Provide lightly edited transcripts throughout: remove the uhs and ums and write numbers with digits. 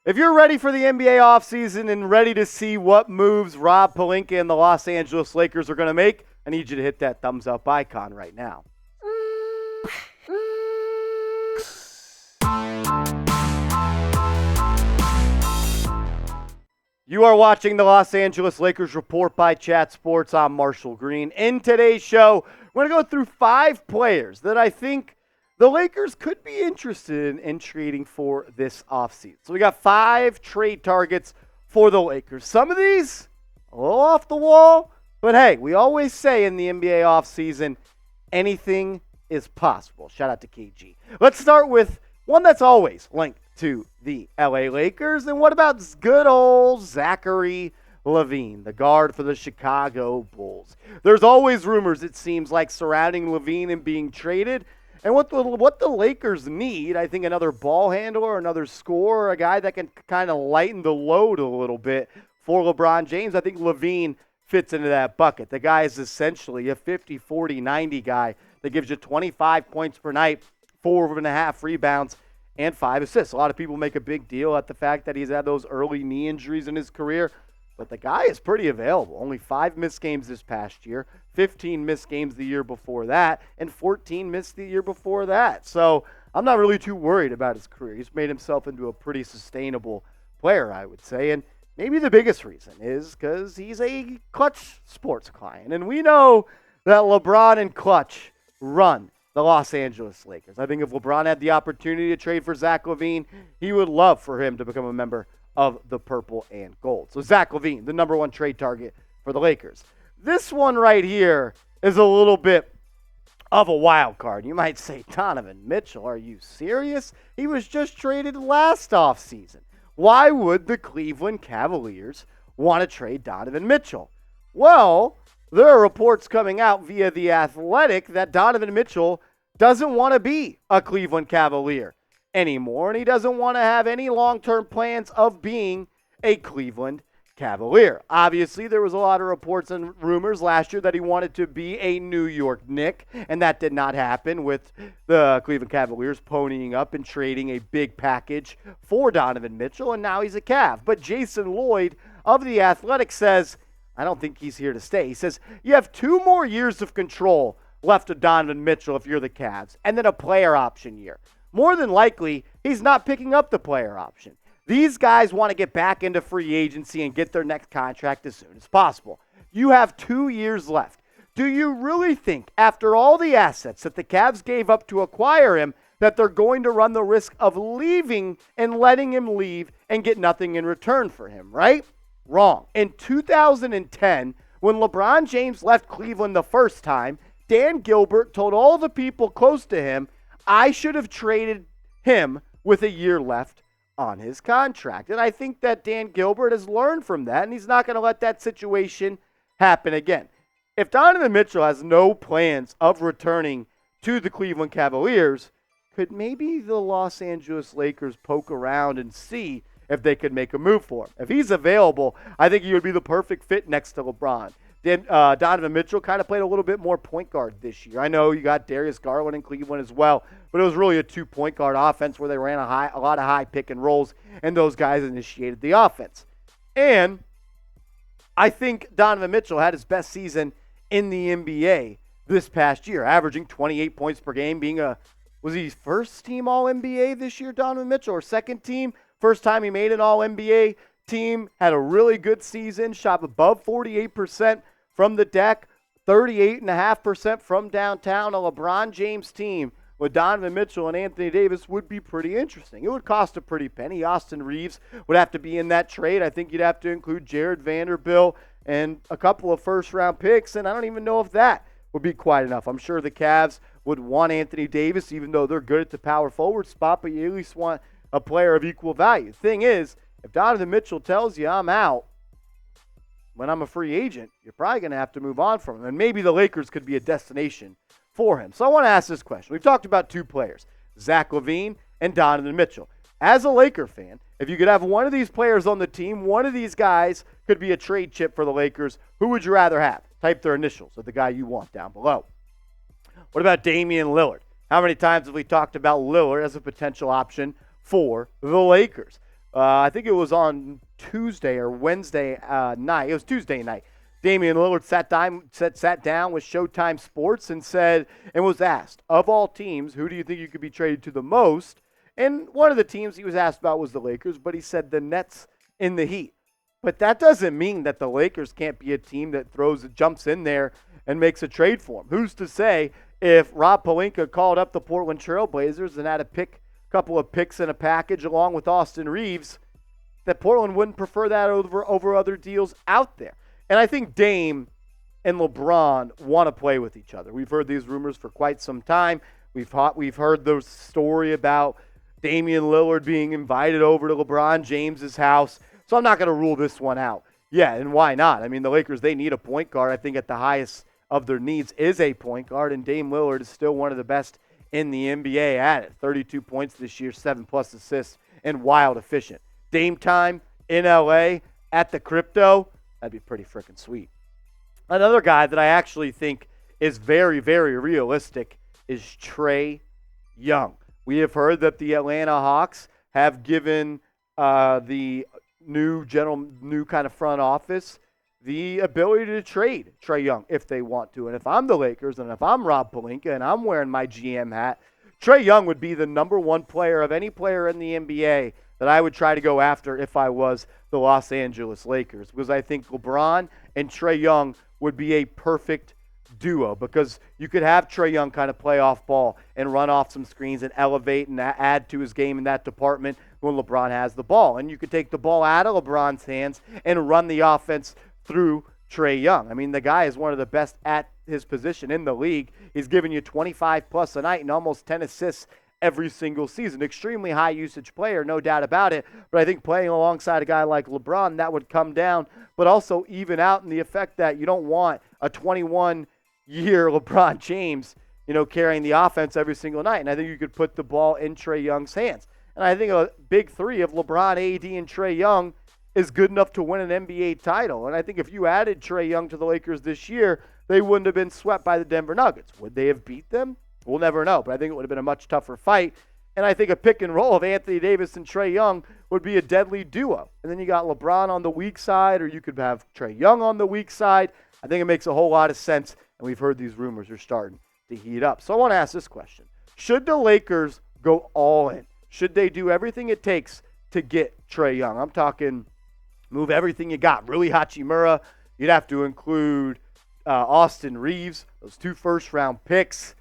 If you're ready for the NBA offseason and ready to see what moves Rob Pelinka and the Los Angeles Lakers are going to make, I need you to hit that thumbs up icon right now. You are watching the Los Angeles Lakers Report by Chat Sports. I'm Marshall Green. In today's show, we're going to go through 5 players that I think the Lakers could be interested in trading for this offseason. So we got 5 trade targets for the Lakers. Some of these, a little off the wall, but hey, we always say in the NBA offseason, anything is possible. Shout out to KG. Let's start with one that's always linked to the LA Lakers. And what about good old Zach LaVine, the guard for the Chicago Bulls? There's always rumors, it seems like, surrounding LaVine and being traded. And what the Lakers need, I think another ball handler, another scorer, a guy that can kind of lighten the load a little bit for LeBron James. I think LaVine fits into that bucket. The guy is essentially a 50, 40, 90 guy that gives you 25 points per night, 4.5 rebounds, and 5 assists. A lot of people make a big deal at the fact that he's had those early knee injuries in his career, but the guy is pretty available. Only 5 missed games this past year, 15 missed games the year before that, and 14 missed the year before that. So I'm not really too worried about his career. He's made himself into a pretty sustainable player, I would say. And maybe the biggest reason is because he's a Clutch Sports client. And we know that LeBron and Clutch run the Los Angeles Lakers. I think if LeBron had the opportunity to trade for Zach LaVine, he would love for him to become a member of the purple and gold. So Zach LaVine, the number 1 trade target for the Lakers. This one right here is a little bit of a wild card. You might say, Donovan Mitchell, are you serious? He was just traded last offseason. Why would the Cleveland Cavaliers want to trade Donovan Mitchell? Well, there are reports coming out via The Athletic that Donovan Mitchell doesn't want to be a Cleveland Cavalier anymore, and he doesn't want to have any long-term plans of being a Cleveland Cavalier. Obviously, there was a lot of reports and rumors last year that he wanted to be a New York Knick, and that did not happen with the Cleveland Cavaliers ponying up and trading a big package for Donovan Mitchell, and now he's a Cav. But Jason Lloyd of The Athletic says, I don't think he's here to stay. He says, you have 2 more years of control left of Donovan Mitchell if you're the Cavs, and then a player option year. More than likely, he's not picking up the player option. These guys want to get back into free agency and get their next contract as soon as possible. You have 2 years left. Do you really think, after all the assets that the Cavs gave up to acquire him, that they're going to run the risk of leaving and letting him leave and get nothing in return for him, right? Wrong. In 2010, when LeBron James left Cleveland the first time, Dan Gilbert told all the people close to him, I should have traded him with a year left on his contract. And I think that Dan Gilbert has learned from that, and he's not going to let that situation happen again. If Donovan Mitchell has no plans of returning to the Cleveland Cavaliers, could maybe the Los Angeles Lakers poke around and see if they could make a move for him? If he's available, I think he would be the perfect fit next to LeBron. Donovan Mitchell kind of played a little bit more point guard this year. I know you got Darius Garland in Cleveland as well, but it was really a 2-point guard offense where they ran a lot of high pick and rolls, and those guys initiated the offense. And I think Donovan Mitchell had his best season in the NBA this past year, averaging 28 points per game, was he first team All-NBA this year, Donovan Mitchell, or second team? First time he made an All-NBA team, had a really good season, shot above 48% from the deck, 38.5% from downtown. A LeBron James team with Donovan Mitchell and Anthony Davis would be pretty interesting. It would cost a pretty penny. Austin Reeves would have to be in that trade. I think you'd have to include Jared Vanderbilt and a couple of first-round picks, and I don't even know if that would be quite enough. I'm sure the Cavs would want Anthony Davis, even though they're good at the power forward spot, but you at least want a player of equal value. Thing is, if Donovan Mitchell tells you I'm out when I'm a free agent, you're probably going to have to move on from him. And maybe the Lakers could be a destination for him. So I want to ask this question. We've talked about 2 players, Zach LaVine and Donovan Mitchell. As a Laker fan, if you could have one of these players on the team, one of these guys could be a trade chip for the Lakers, who would you rather have? Type their initials of the guy you want down below. What about Damian Lillard? How many times have we talked about Lillard as a potential option for the Lakers? I think it was on Tuesday or Wednesday night. It was Tuesday night. Damian Lillard sat down with Showtime Sports and was asked, of all teams, who do you think you could be traded to the most? And one of the teams he was asked about was the Lakers, but he said the Nets and the Heat. But that doesn't mean that the Lakers can't be a team that jumps in there and makes a trade for him. Who's to say if Rob Pelinka called up the Portland Trail Blazers and had a couple of picks in a package along with Austin Reeves, that Portland wouldn't prefer that over other deals out there. And I think Dame and LeBron want to play with each other. We've heard these rumors for quite some time. We've heard the story about Damian Lillard being invited over to LeBron James's house. So I'm not going to rule this one out. Yeah, and why not? I mean, the Lakers, they need a point guard. I think at the highest of their needs is a point guard, and Dame Lillard is still one of the best in the NBA at it. 32 points this year, 7+ assists, and wild efficient. Dame time in LA at the Crypto, that'd be pretty freaking sweet. Another guy that I actually think is very, very realistic is Trae Young. We have heard that the Atlanta Hawks have given the new kind of front office the ability to trade Trae Young if they want to. And if I'm the Lakers and if I'm Rob Pelinka and I'm wearing my GM hat, Trae Young would be the number one player of any player in the NBA that I would try to go after if I was the Los Angeles Lakers, because I think LeBron and Trae Young would be a perfect duo, because you could have Trae Young kind of play off ball and run off some screens and elevate and add to his game in that department when LeBron has the ball. And you could take the ball out of LeBron's hands and run the offense through Trae Young. I mean, the guy is one of the best at his position in the league. He's giving you 25+ a night and almost 10 assists every single season. Extremely high usage player, no doubt about it. But I think playing alongside a guy like LeBron, that would come down, but also even out in the effect that you don't want a 21-year LeBron James, carrying the offense every single night. And I think you could put the ball in Trae Young's hands. And I think a big three of LeBron, AD, and Trae Young is good enough to win an NBA title. And I think if you added Trae Young to the Lakers this year, they wouldn't have been swept by the Denver Nuggets. Would they have beat them? We'll never know, but I think it would have been a much tougher fight. And I think a pick and roll of Anthony Davis and Trae Young would be a deadly duo. And then you got LeBron on the weak side, or you could have Trae Young on the weak side. I think it makes a whole lot of sense, and we've heard these rumors are starting to heat up. So I want to ask this question. Should the Lakers go all in? Should they do everything it takes to get Trae Young? I'm talking move everything you got. Rui Hachimura. You'd have to include Austin Reeves, those 2 first-round picks.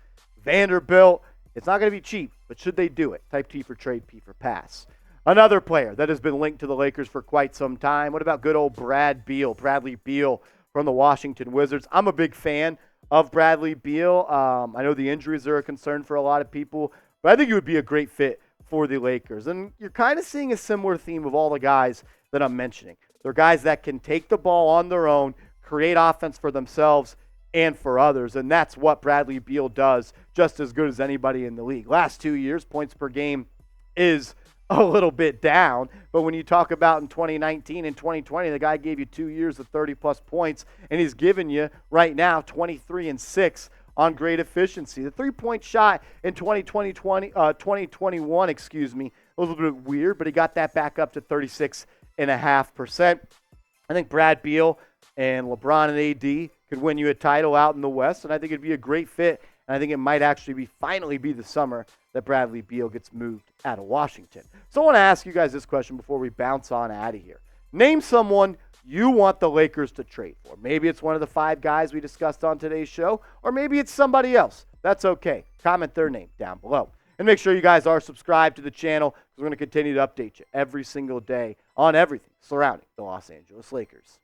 Vanderbilt. It's not going to be cheap, but should they do it? Type T for trade, P for pass. Another player that has been linked to the Lakers for quite some time. What about good old Bradley Beal from the Washington Wizards? I'm a big fan of Bradley Beal. I know the injuries are a concern for a lot of people, but I think he would be a great fit for the Lakers. And you're kind of seeing a similar theme of all the guys that I'm mentioning. They're guys that can take the ball on their own, create offense for themselves and for others, and that's what Bradley Beal does just as good as anybody in the league. Last 2 years, points per game is a little bit down, but when you talk about in 2019 and 2020, the guy gave you 2 years of 30+ points, and he's giving you right now 23 and 6 on great efficiency. The 3-point shot in 2021, a little bit weird, but he got that back up to 36.5%. I think Brad Beal and LeBron and AD could win you a title out in the West, and I think it'd be a great fit. And I think it might actually finally be the summer that Bradley Beal gets moved out of Washington. So I want to ask you guys this question before we bounce on out of here. Name someone you want the Lakers to trade for. Maybe it's one of the 5 guys we discussed on today's show, or maybe it's somebody else. That's okay. Comment their name down below. And make sure you guys are subscribed to the channel, because we're going to continue to update you every single day on everything surrounding the Los Angeles Lakers.